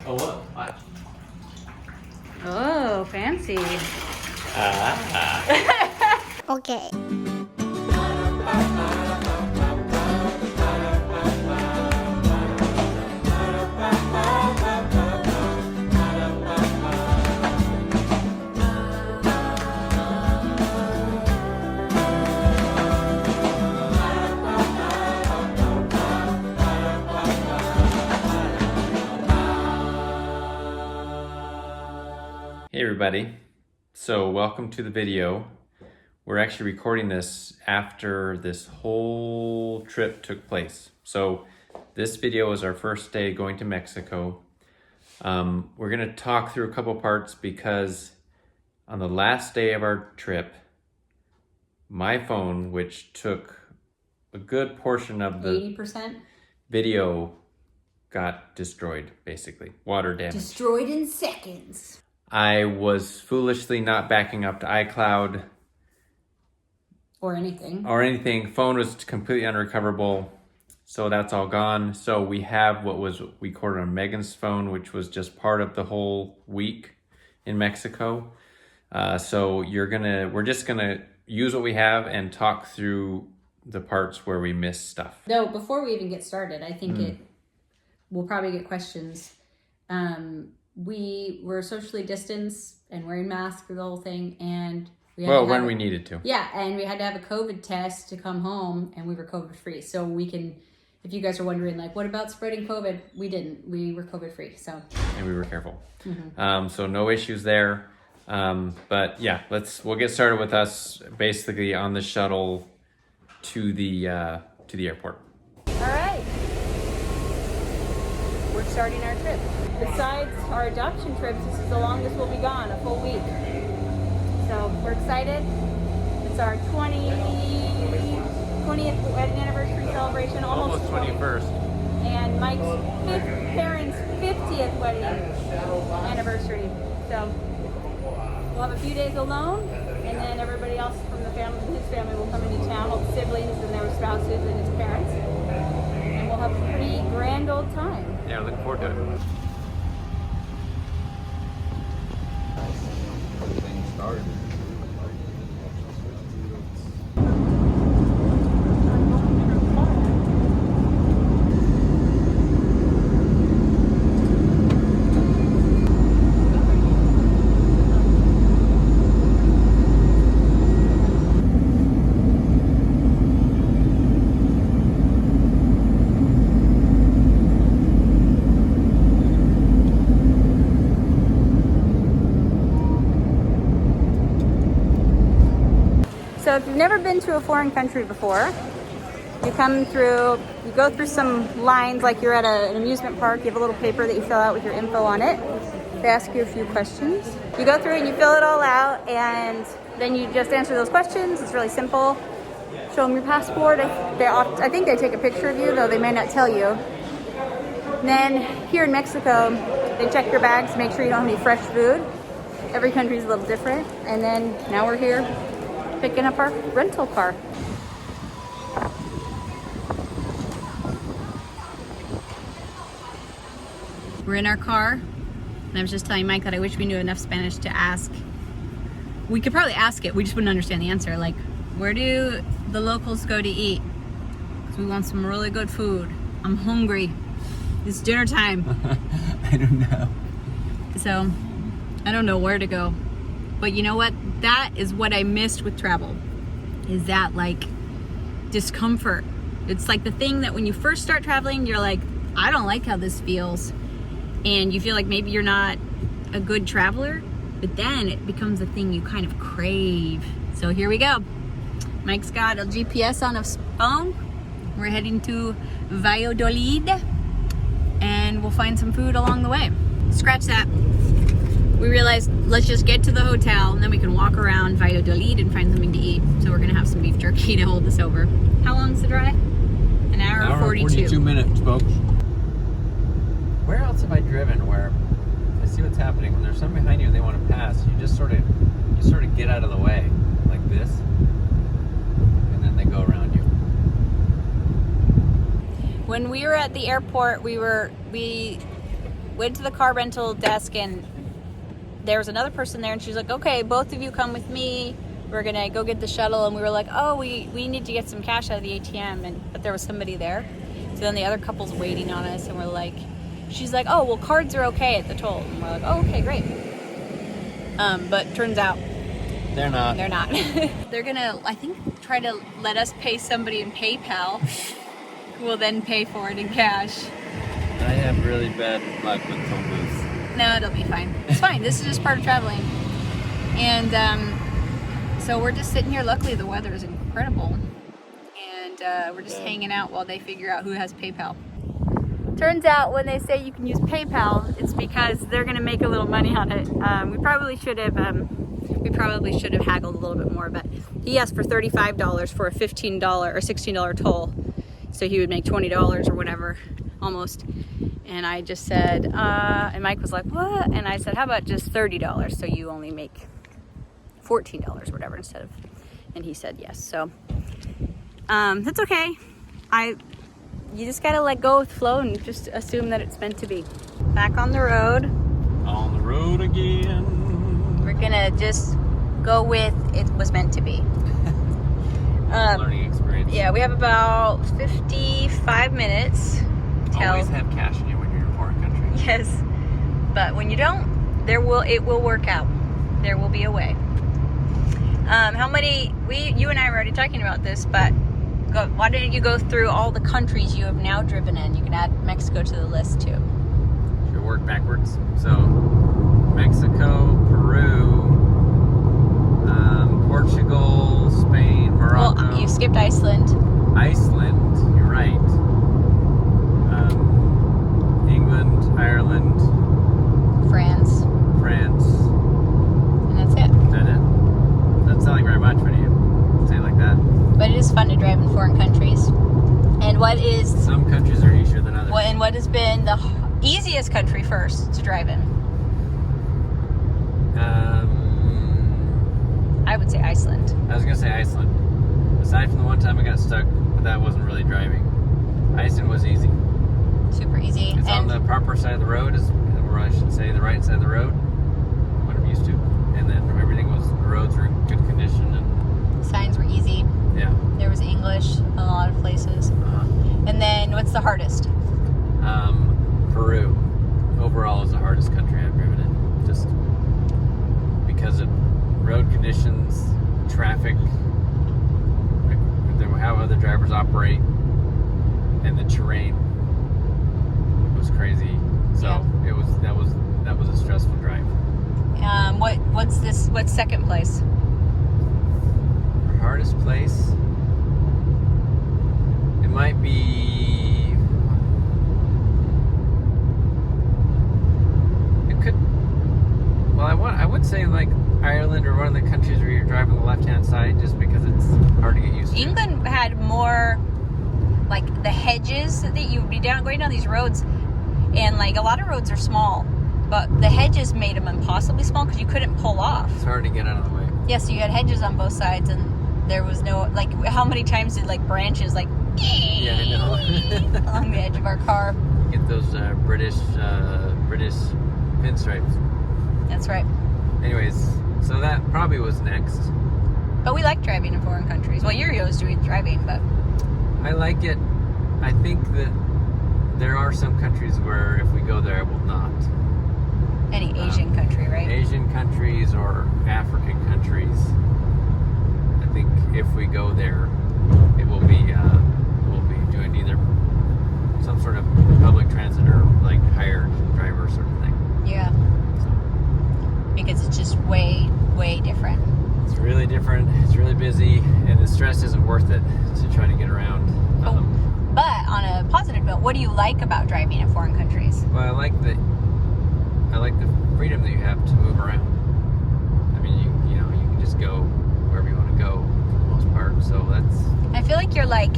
Oh, what? Watch. Oh, fancy. Okay. Hey everybody, so welcome to the video. We're actually recording this after this whole trip took place. So this video is our first day going to Mexico. We're gonna talk through a couple parts because on the last day of our trip, my phone, which took a good portion of the 80%? video, got destroyed, basically. Water damage. Destroyed in seconds. I was foolishly not backing up to iCloud Or anything. Phone was completely unrecoverable, so that's all gone. So we have what was recorded on Megan's phone, which was just part of the whole week in Mexico. So we're just gonna use what we have and talk through the parts where we missed stuff. No, before we even get started, I think we'll probably get questions. We were socially distanced and wearing masks for the whole thing, and when we needed to. Yeah, and we had to have a COVID test to come home, and we were COVID free. So we can, if you guys are wondering, like, what about spreading COVID? We didn't. We were COVID free. So. And we were careful. So no issues there. But yeah, we'll get started with us basically on the shuttle to the airport. All right. We're starting our trip. Besides our adoption trips, this is the longest we'll be gone, a full week. So we're excited. It's our 20th wedding anniversary celebration, almost 21st. And Mike's parents' 50th wedding anniversary. So we'll have a few days alone, and then everybody else from the family, his family, will come into town, all the siblings and their spouses and his parents. And we'll have a pretty grand old time. Yeah, looking forward to it. Started. So if you've never been to a foreign country before, you go through some lines like you're at an amusement park. You have a little paper that you fill out with your info on it. They ask you a few questions. You go through and you fill it all out, and then you just answer those questions. It's really simple. Show them your passport. I think they take a picture of you, though they may not tell you. And then here in Mexico, they check your bags to make sure you don't have any fresh food. Every country's a little different. And then now we're here picking up our rental car. We're in our car, and I was just telling Mike that I wish we knew enough Spanish to ask. We could probably ask it, we just wouldn't understand the answer. Like, where do the locals go to eat? Because we want some really good food. I'm hungry. It's dinner time. I don't know. So, I don't know where to go. But you know what? That is what I missed with travel. Is that, like, discomfort. It's like the thing that when you first start traveling, you're like, I don't like how this feels. And you feel like maybe you're not a good traveler, but then it becomes a thing you kind of crave. So here we go. Mike's got a GPS on his phone. We're heading to Valladolid, and we'll find some food along the way. Scratch that. We realized, let's just get to the hotel, and then we can walk around Valladolid and find something to eat. So we're gonna have some beef jerky to hold us over. How long's the drive? An hour and 42 minutes, folks. Where else have I driven where I see what's happening? When there's someone behind you and they want to pass, you just sort of get out of the way, like this, and then they go around you. When we were at the airport, we went to the car rental desk, and there was another person there, and she's like, okay, both of you come with me. We're gonna go get the shuttle. And we were like, oh, we need to get some cash out of the ATM, but there was somebody there. So then the other couple's waiting on us, and we're like, she's like, oh, well, cards are okay at the toll. And we're like, oh, okay, great. But turns out They're not. they're not. They're gonna, I think, try to let us pay somebody in PayPal, who will then pay for it in cash. I have really bad luck with phone booths. No, it'll be fine. It's fine. This is just part of traveling. And so we're just sitting here. Luckily, the weather is incredible. And we're just hanging out while they figure out who has PayPal. Turns out when they say you can use PayPal, it's because they're going to make a little money on it. We probably should have haggled a little bit more, but he asked for $35 for a $15 or $16 toll. So he would make $20 or whatever, almost. And I just said, and Mike was like, what? And I said, how about just $30? So you only make $14 or whatever instead of, and he said yes. So that's okay. You just gotta let go with the flow and just assume that it's meant to be. Back on the road. On the road again. We're gonna just go with it was meant to be. Learning experience. Yeah, we have about 55 minutes. Always have cash in you when you're in a foreign country. Yes, but when you don't, it will work out. There will be a way. You and I were already talking about this, but why didn't you go through all the countries you have now driven in? You can add Mexico to the list too. Should work backwards. So, Mexico, Peru, Portugal, Spain, Morocco. Well, you skipped Iceland. Iceland, you're right. England, Ireland, France. And that's it. Is that it? Doesn't sound like very much when you say it like that. But it is fun to drive in foreign countries. And Some countries are easier than others. what has been the easiest country first to drive in? I would say Iceland. I was gonna say Iceland. Aside from the one time I got stuck, but that wasn't really driving. Iceland was easy. Super easy. It's on the proper side of the road, or I should say the right side of the road, what I'm used to. And then everything the roads were in good condition, and signs were easy. yeah. There was English in a lot of places. And then what's the hardest? Peru. Overall is the hardest country I've driven in. Just because of road conditions, traffic, how other drivers operate, and the terrain was crazy. So Yeah. that was a stressful drive. What's second place? Hardest place? It might be. It could. Well, I would say like Ireland or one of the countries where you're driving the left-hand side, just because it's hard to get used to. England had more like the hedges that you would be going down these roads, and like a lot of roads are small, but the hedges made them impossibly small because you couldn't pull off. It's hard to get out of the way. Yeah, so you had hedges on both sides, and there was no, like, how many times did like branches like Yeah, I know. along the edge of our car? Get those British pinstripes. That's right. Anyways, so that probably was next. But we like driving in foreign countries. Well, you're used to driving, but I like it. I think that there are some countries where if we go there, I will not. any Asian country, right? Asian countries or African countries. I think if we go there, we'll be doing either some sort of public transit or like hired driver sort of thing. Yeah. Because it's just way, way different. It's really different. It's really busy, and the stress isn't worth it to try to get around. But on a positive note, what do you like about driving in foreign countries? Well, I like the freedom that you have to move around. I mean, you can just go wherever you want to go for the most part. So that's. I feel like you're like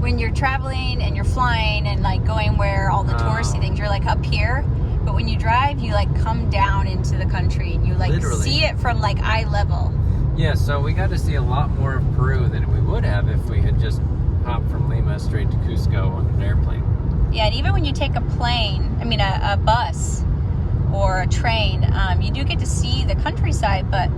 when you're traveling and you're flying and like going where all the touristy things, you're like up here. But when you drive, you like come down into the country and you like Literally. see it from like eye level. Yeah, so we got to see a lot more of Peru than we would have if we had just hopped from Lima straight to Cusco on an airplane. Yeah, and even when you take a plane, I mean a bus or a train, you do get to see the countryside, but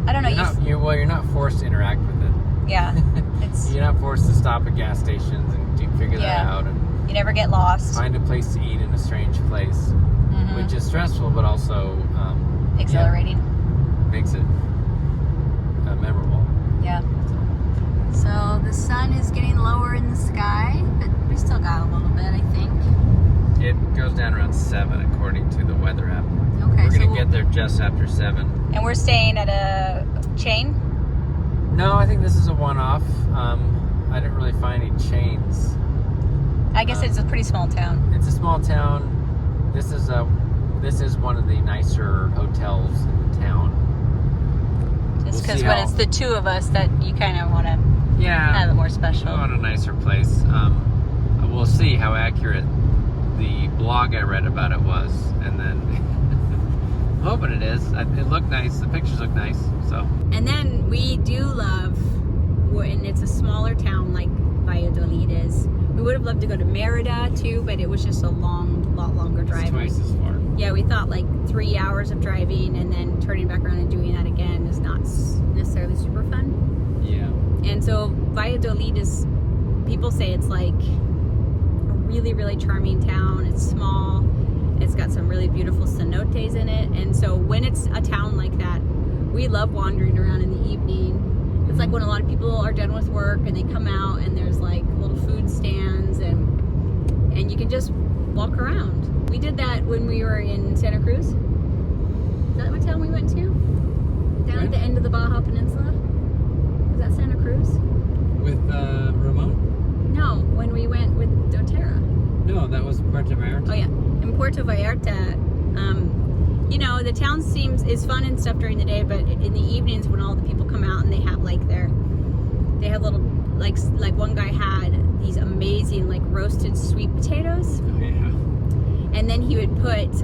I don't know. You're not forced to interact with it. Yeah, it's You're not forced to stop at gas stations and figure that out. And you never get lost. find a place to eat in a strange place, which is stressful, but also exhilarating. Makes it memorable. Yeah. So the sun is getting lower in the sky, but we still got a little bit, I think. It goes down around 7 according to the weather app. Okay, We're going to get there just after 7. And we're staying at a chain? No, I think this is a one-off. I didn't really find any chains. I guess it's a pretty small town. It's a small town. This is one of the nicer hotels in the town. Just because when it's the two of us that you kind of want to have it more special. I want a nicer place. We'll see how accurate the blog I read about it was, and then I'm hoping it is. It looked nice. The pictures look nice. So. And then we do love when it's a smaller town like Valladolid is. We would have loved to go to Merida too, but it was just a lot longer drive. It's twice as far. Yeah, we thought like 3 hours of driving and then turning back around and doing that again is not necessarily super fun. Yeah. And so Valladolid is, people say it's like a really, really charming town. It's small. It's got some really beautiful cenotes in it. And so when it's a town like that, we love wandering around in the evening. It's like when a lot of people are done with work and they come out and there's like little food stands and you can just walk around. We did that when we were in Santa Cruz. Is that what town we went to? Down at the end of the Baja Peninsula? Was that Santa Cruz? With Ramon? No, when we went with doTERRA. No, that was Puerto Vallarta. Oh yeah, in Puerto Vallarta. You know, the town is fun and stuff during the day, but in the evenings when all the people come out and they have like they have little, like one guy had these amazing like roasted sweet potatoes. Oh yeah. And then he would put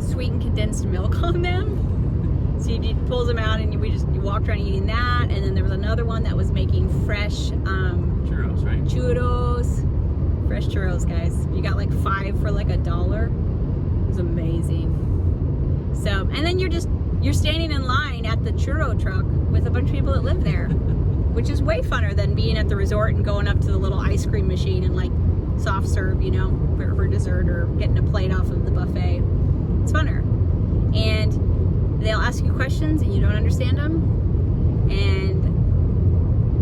sweetened condensed milk on them. So he pulls them out and you walked around eating that. And then there was another one that was making fresh churros, right? Churros. Fresh churros, guys. You got like 5 for like $1. It was amazing. So, and then you're standing in line at the churro truck with a bunch of people that live there, which is way funner than being at the resort and going up to the little ice cream machine and like soft serve, you know, for dessert or getting a plate off of the buffet. It's funner. And they'll ask you questions and you don't understand them,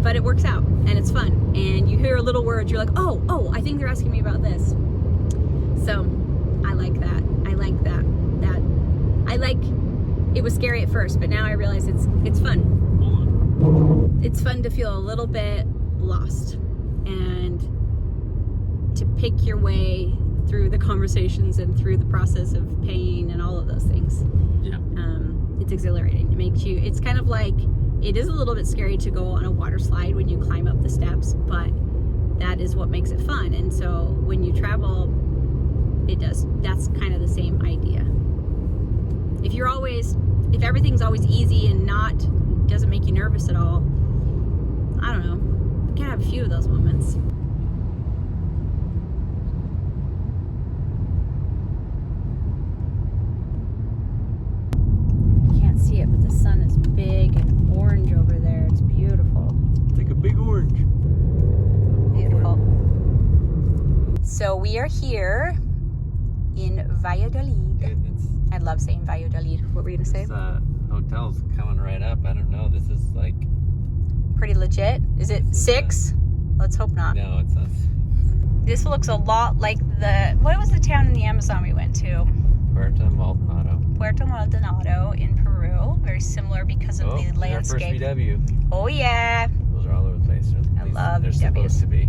but it works out and it's fun. And you hear a little words, you're like, oh, I think they're asking me about this. So I like that. It was scary at first, but now I realize it's fun. It's fun to feel a little bit lost and to pick your way through the conversations and through the process of paying and all of those things. Yeah. It's exhilarating. It makes you, it's kind of like, it is a little bit scary to go on a water slide when you climb up the steps, but that is what makes it fun. And so when you travel, that's kind of the same idea. If everything's always easy and doesn't make you nervous at all, I don't know, you can have a few of those moments. You can't see it, but the sun is big and orange over there. It's beautiful. Like a big orange. Beautiful. So we are here in Valladolid. I love saying Valladolid. What were you going to say? This hotel's coming right up. I don't know. This is like... Pretty legit. Is it 6? Let's hope not. No, it's us. This looks a lot like what was the town in the Amazon we went to? Puerto Maldonado. Puerto Maldonado in Peru. Very similar because of the landscape. Our first VW. Oh yeah. Those are all over the place. I love they're VWs. supposed to be.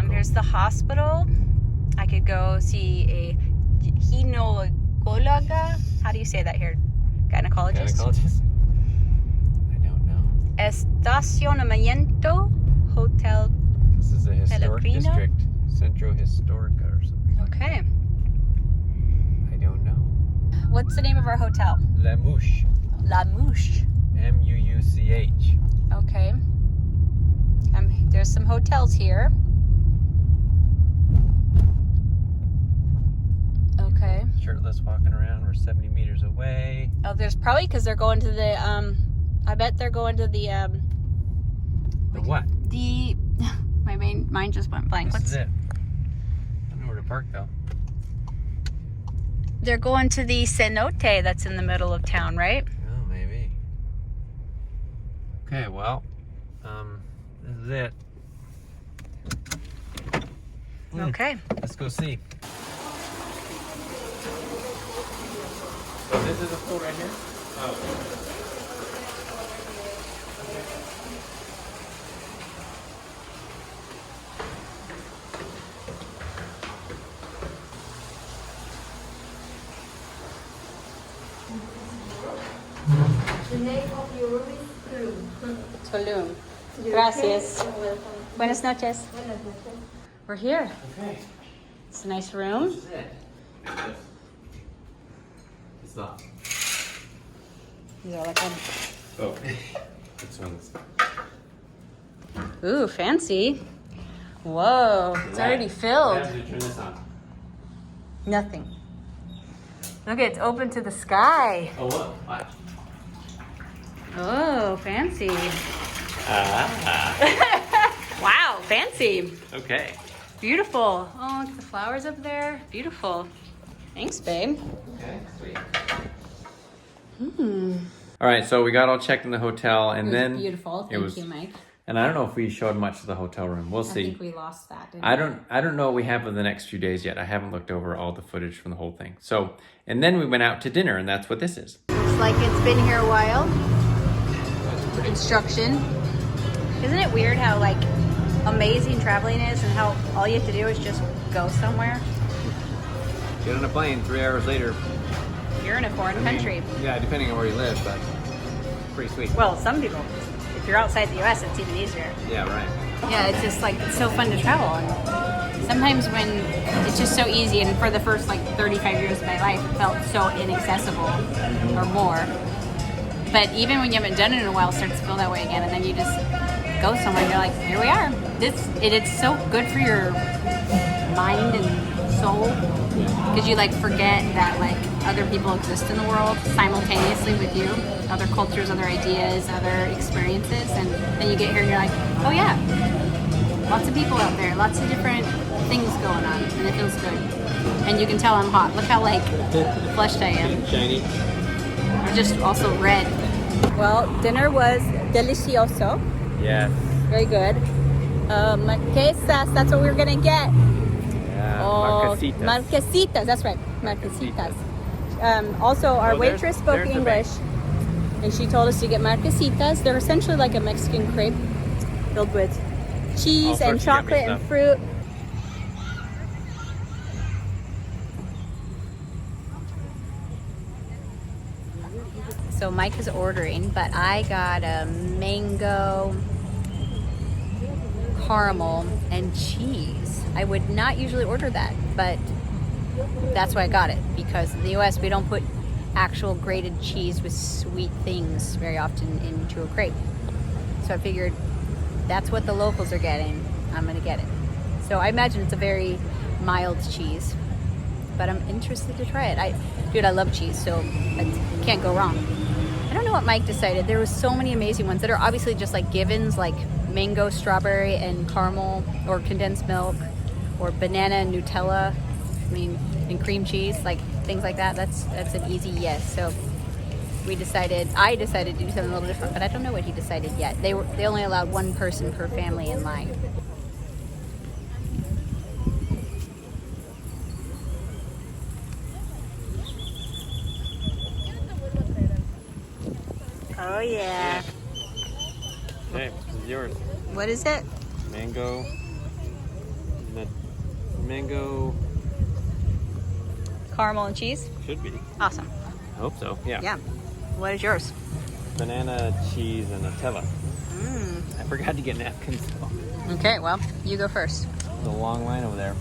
There's the hospital. I could go see a gynecologa. How do you say that here? Gynecologist? Gynecologist? I don't know. Estacionamiento Hotel. This is a historic Pellegrino? district. Centro Historica or something. Okay. I don't know. What's the name of our hotel? La Mouche. La Mouche. Muuch. Okay. There's some hotels here. shirtless walking around. We're 70 meters away. Oh, there's probably because they're going to the, I bet they're going to the, The what? the, my mind just went blank. This is it. I don't know where to park though. They're going to the cenote that's in the middle of town, right? Oh, maybe. Okay, well, this is it. Okay. Let's go see. So this is a pool right here? Oh. The name of your room is Tulum. Gracias. Buenas noches. Buenas noches. We're here. Okay. It's a nice room. This is it. It's not. These are like Oh. This one's. ooh, fancy. Whoa, it's already filled. What happens if you turn this on? Nothing. Look, it's open to the sky. Oh, look. Watch. Oh, fancy. Ah. Wow, fancy. Okay. Beautiful. Oh, look at the flowers up there. Beautiful. Thanks, babe. Okay, sweet. Hmm. All right, so we got all checked in the hotel, and then beautiful. it Thank was- you, Mike. And I don't know if we showed much of the hotel room. We'll I see. think we lost that. Didn't I don't know what we have in the next few days yet. I haven't looked over all the footage from the whole thing. So, and then we went out to dinner, and that's what this is. Looks like it's been here a while. Instruction. Isn't it weird how like amazing traveling is and how all you have to do is just go somewhere? Get on a plane, 3 hours later. You're in a foreign country. Yeah, depending on where you live, but pretty sweet. Well, some people. If you're outside the U.S., it's even easier. Yeah, right. Yeah, it's just like, it's so fun to travel. And sometimes when it's just so easy, and for the first like 35 years of my life, it felt so inaccessible or more. But even when you haven't done it in a while, it starts to feel that way again. And then you just go somewhere and you're like, here we are. It's so good for your mind and soul. Because you like forget that like other people exist in the world simultaneously with you. Other cultures, other ideas, other experiences. And then you get here and you're like, oh yeah, lots of people out there, lots of different things going on, and it feels good. And you can tell I'm hot. Look how like flushed I am. Shiny. Or just also red. Well, dinner was delicioso. Yes. Very good. Marquesas, that's what we were gonna get. Yeah. Oh, Marquesitas. Marquesitas, that's right. Marquesitas. Also, our Oh, there's- waitress spoke there's the English, and she told us to get marquesitas. They're essentially like a Mexican crepe filled with cheese All and sorts of yummy chocolate and stuff. fruit. So Mike is ordering, but I got a mango, caramel, and cheese. I would not usually order that, but that's why I got it, because in the US we don't put actual grated cheese with sweet things very often into a crepe. So I figured that's what the locals are getting. I'm gonna get it. So I imagine it's a very mild cheese, but I'm interested to try it. Dude, I love cheese, so I can't go wrong. I don't know what Mike decided. There was so many amazing ones that are obviously just like givens, like mango, strawberry, and caramel, or condensed milk, or banana and Nutella. I mean, and cream cheese, like things like that. That's an easy yes. So I decided to do something a little different, but I don't know what he decided yet. They only allowed one person per family in line. Oh yeah. Okay, this is yours. What is it? Mango. Mango Caramel and cheese? should be. Awesome. I hope so. Yeah. Yeah. What is yours? Banana, cheese, and Nutella. I forgot to get napkins though. Okay, well, you go first. There's a long line over there.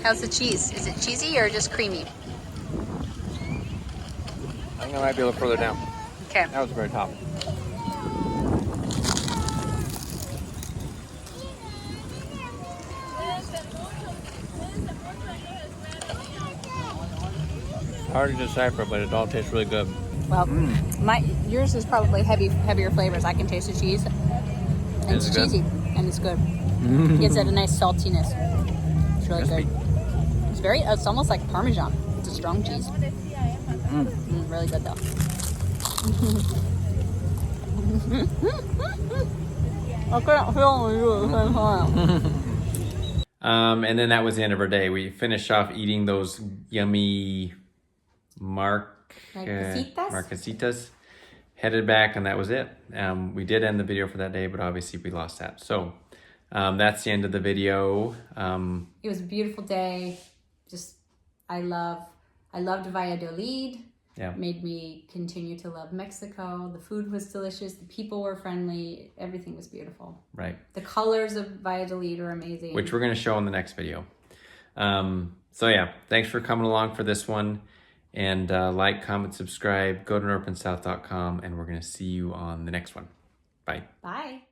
How's the cheese? Is it cheesy or just creamy? I think I might be a little further down. Okay. That was the very top. Hard to decipher, but it all tastes really good. Well, yours is probably heavier flavors. I can taste the cheese. And Is it's it good? cheesy and it's good. It gives it a nice saltiness. It's really good. It's almost like Parmesan. It's a strong cheese. Really good though. I can't feel you at the same time. And then that was the end of our day. We finished off eating those yummy marquesitas. Headed back, and that was it. We did end the video for that day, but obviously we lost that. So that's the end of the video. It was a beautiful day. I loved Valladolid. Yeah. Made me continue to love Mexico. The food was delicious. The people were friendly. Everything was beautiful. Right. The colors of Valladolid are amazing. Which we're going to show in the next video. So yeah, thanks for coming along for this one. And like, comment, subscribe, go to knorppandsouth.com, and we're going to see you on the next one. Bye. Bye.